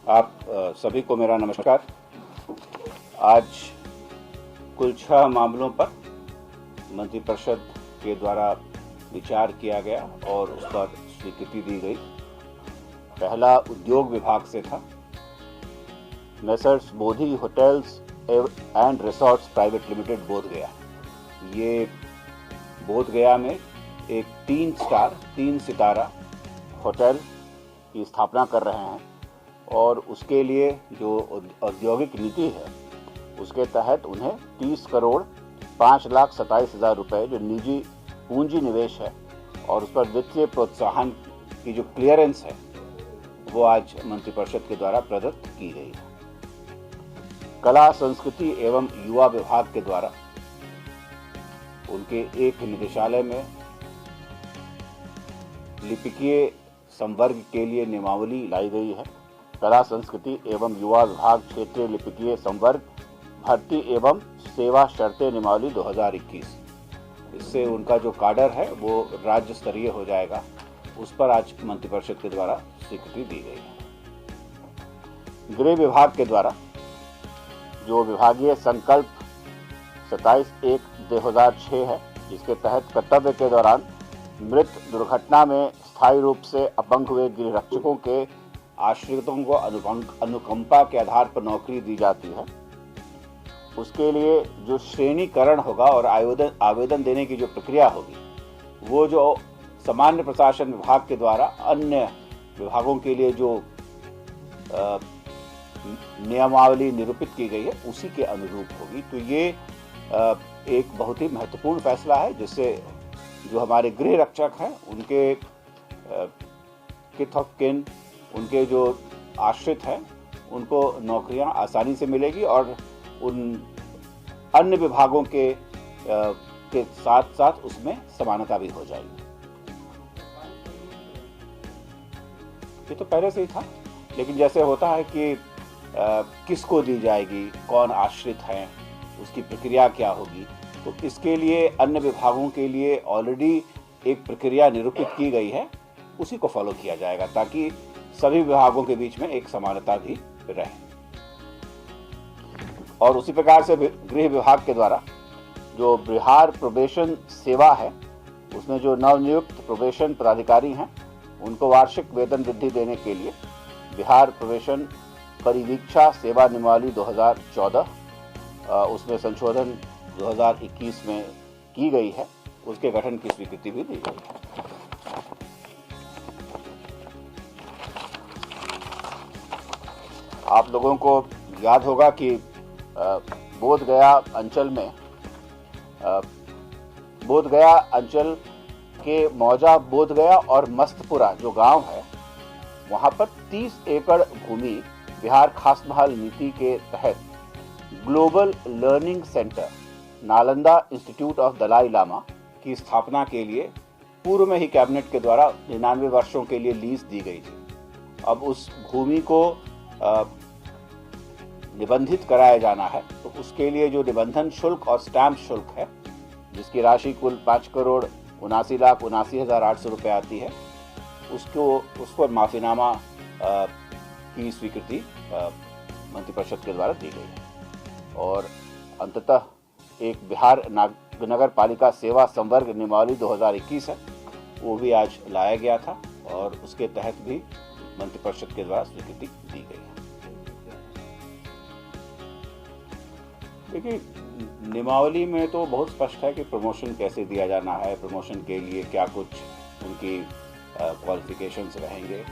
आप सभी को मेरा नमस्कार। आज कुल 6 मामलों पर मंत्रिपरिषद के द्वारा विचार किया गया और उस पर स्वीकृति दी गई। पहला उद्योग विभाग से था। Messrs Bodhi hotels and resorts private limited Bodhgaya, ये बोधगया में एक 3 सितारा होटल की स्थापना कर रहे हैं और उसके लिए जो औद्योगिक नीति है उसके तहत उन्हें 30 करोड़ 5,27,000 रुपए जो निजी पूंजी निवेश है और उस पर वित्तीय प्रोत्साहन की जो क्लियरेंस है वो आज मंत्रिपरिषद के द्वारा प्रदत्त की गई है। कला संस्कृति एवं युवा विभाग के द्वारा उनके एक निदेशालय में लिपिकीय संवर्ग के लिए नियमावली लाई गई है। कला संस्कृति एवं युवा विभाग क्षेत्रीय लिपिकीय संवर्ग भर्ती एवं सेवा शर्तें नियमावली 2021। इससे उनका जो काडर है वो राज्य स्तरीय हो जाएगा। उस पर आज मंत्रिपरिषद के द्वारा स्वीकृति दी गई है। गृह विभाग के द्वारा जो विभागीय संकल्प 27/1/2006 है, जिसके तहत कर्तव्य के दौरान मृत दुर्घटना में स्थायी रूप से अपंग हुए गृह रक्षकों के आश्रितों को अनुकंपा के आधार पर नौकरी दी जाती है, उसके लिए जो श्रेणीकरण होगा और आवेदन देने की जो प्रक्रिया होगी वो जो सामान्य प्रशासन विभाग के द्वारा अन्य विभागों के लिए जो नियमावली निरूपित की गई है उसी के अनुरूप होगी। तो ये एक बहुत ही महत्वपूर्ण फैसला है, जिससे जो हमारे गृह रक्षक हैं उनके किथ ऑफ किन, उनके जो आश्रित हैं उनको नौकरियां आसानी से मिलेगी और उन अन्य विभागों के साथ साथ उसमें समानता भी हो जाएगी। ये तो पहले से ही था, लेकिन जैसे होता है कि किसको दी जाएगी, कौन आश्रित हैं, उसकी प्रक्रिया क्या होगी, तो इसके लिए अन्य विभागों के लिए ऑलरेडी एक प्रक्रिया निरूपित की गई है, उसी को फॉलो किया जाएगा ताकि सभी विभागों के बीच में एक समानता भी रहे। और उसी प्रकार से गृह विभाग के द्वारा जो बिहार प्रोबेशन सेवा है उसमें जो नवनियुक्त प्रोबेशन पदाधिकारी हैं उनको वार्षिक वेतन वृद्धि देने के लिए बिहार प्रोबेशन परिवीक्षा सेवा नियमावली 2014 उसमें संशोधन 2021 में की गई है, उसके गठन की स्वीकृति भी दी गई है। आप लोगों को याद होगा कि बोधगया अंचल के मौजा बोधगया और मस्तपुरा जो गांव है वहां पर 30 एकड़ भूमि बिहार खास महल नीति के तहत global learning centre Nalanda institute of Dalai Lama की स्थापना के लिए पूर्व में ही कैबिनेट के द्वारा 99 वर्षों के लिए लीज दी गई थी। अब उस भूमि को निबंधित कराया जाना है, तो उसके लिए जो निबंधन शुल्क और स्टैंप शुल्क है जिसकी राशि कुल 5,79,79,800 रुपये आती है, उसको माफीनामा की स्वीकृति मंत्रिपरिषद के द्वारा दी गई है। और अंततः एक बिहार नगर पालिका सेवा संवर्ग नियमावली 2021 है, वो भी आज लाया गया था और उसके तहत भी मंत्रिपरिषद के द्वारा स्वीकृति दी गई है। देखिए, नियमावली में तो बहुत स्पष्ट है कि प्रमोशन कैसे दिया जाना है, प्रमोशन के लिए क्या कुछ उनकी क्वालिफिकेशंस रहेंगे,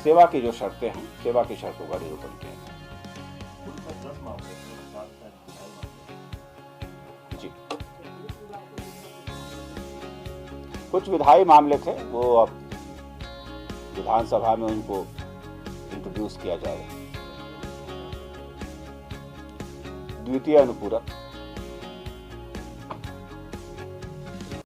सेवा की जो शर्तें हैं, सेवा की शर्तों का निरूपण किया गया। जी, कुछ विधायी मामले थे, वो अब विधानसभा में उनको इंट्रोड्यूस किया जाएगा। द्वितीय अनुपूरक